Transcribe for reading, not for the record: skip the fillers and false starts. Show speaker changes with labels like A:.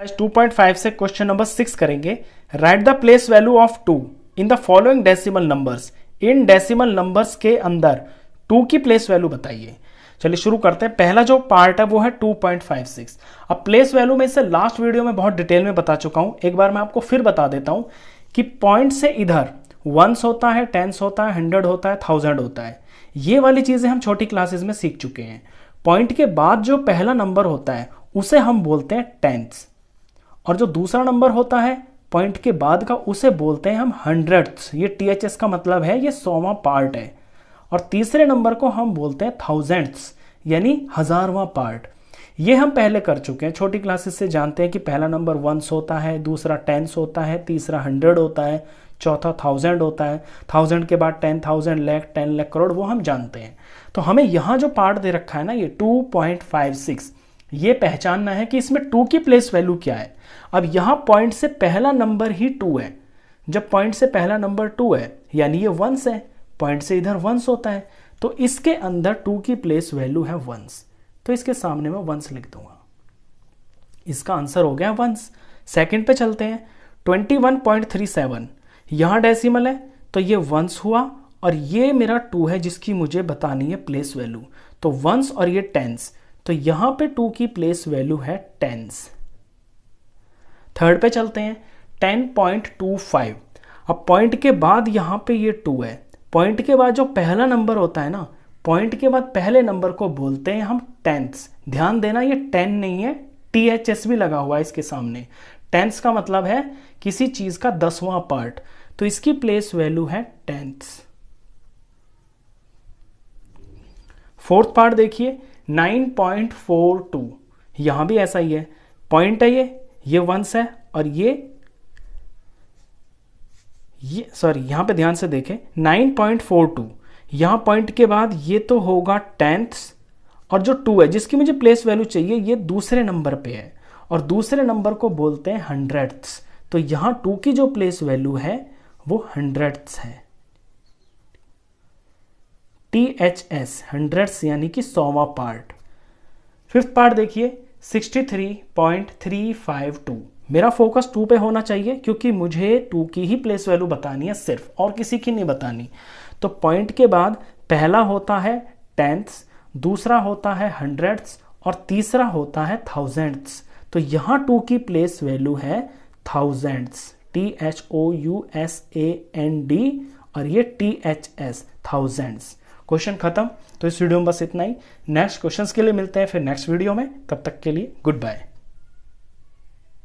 A: 2.5 से question number 6 करेंगे। Right the place value of 2 in the following decimal numbers. In decimal numbers के अंदर 2 की प्लेस वैल्यू बताइए। चलिए शुरू करते हैं। पहला जो पार्ट है वो है 2.56। अब प्लेस वैल्यू में इसे लास्ट वीडियो में बहुत डिटेल में बता चुका हूं, एक बार मैं आपको फिर बता देता हूं कि पॉइंट से इधर वंस होता है, टेंस होता है, 100 होता है, 1000 होता है। ये वाली चीजें हम छोटी क्लासेस में सीख चुके हैं। पॉइंट के बाद जो पहला नंबर होता है उसे हम बोलते हैं टेंस, और जो दूसरा नंबर होता है पॉइंट के बाद का उसे बोलते हैं हम हंड्रेड्स। ये THS का मतलब है ये 100वां पार्ट है। और तीसरे नंबर को हम बोलते हैं थाउजेंड्स, यानी 1000वां पार्ट। ये हम पहले कर चुके हैं, छोटी क्लासेस से जानते हैं कि पहला नंबर वंस होता है, दूसरा टेंस होता है, तीसरा 100 होता है, चौथा 1000 होता है, 1000 के बाद 10,000, लाख, 10 लाख, करोड़, वो हम जानते हैं। तो हमें यहाँ जो पार्ट दे रखा है ना ये 2.56, ये पहचानना है कि इसमें 2 की प्लेस वैल्यू क्या है। अब यहां पॉइंट से पहला नंबर ही 2 है। जब पॉइंट से पहला नंबर 2 है यानी ये वंस है, पॉइंट से इधर वंस होता है, तो इसके अंदर 2 की प्लेस वैल्यू है वंस, तो इसके सामने मैं वंस लिख दूंगा। इसका आंसर हो गया वंस। सेकंड पे चलते हैं। 21.37 यहां डेसिमल है तो ये वंस हुआ, और ये मेरा 2 है जिसकी मुझे बतानी है प्लेस वैल्यू। तो वंस और ये टेंस, तो यहां पे 2 की प्लेस वैल्यू है टेंस। थर्ड पे चलते हैं। 10.25। अब पॉइंट के बाद यहां पे ये 2 है, पॉइंट के बाद जो पहला नंबर होता है ना, पॉइंट के बाद पहले नंबर को बोलते हैं हम टेंस। ध्यान देना ये 10 नहीं है, THS भी लगा हुआ है इसके सामने। टेंस का मतलब है किसी चीज का 10वां पार्ट, तो इसकी प्लेस वैल्यू है टेंस। फोर्थ पार्ट देखिए 9.42, यहां भी ऐसा ही है। पॉइंट है ये वंस है, और ये सॉरी यहां पे ध्यान से देखें 9.42, यहां पॉइंट के बाद ये तो होगा टेंथ्स, और जो 2 है जिसकी मुझे प्लेस वैल्यू चाहिए ये दूसरे नंबर पे है, और दूसरे नंबर को बोलते हैं हंड्रेड्स। तो यहां 2 की जो प्लेस वैल्यू है वो हंड्रेड्स है। THS हंड्रेड्स यानी कि 100वां पार्ट। फिफ्थ पार्ट देखिए 63.352। मेरा फोकस 2 पे होना चाहिए क्योंकि मुझे 2 की ही प्लेस वैल्यू बतानी है सिर्फ, और किसी की नहीं बतानी। तो पॉइंट के बाद पहला होता है टेंथ्स, दूसरा होता है हंड्रेड्स, और तीसरा होता है थाउजेंड्स। तो यहां 2 की प्लेस वैल्यू है थाउजेंड्स, THOUSAND, और ये THS थाउजेंड्स। क्वेश्चन खत्म। तो इस वीडियो में बस इतना ही। नेक्स्ट क्वेश्चंस के लिए मिलते हैं फिर नेक्स्ट वीडियो में। तब तक के लिए गुड बाय।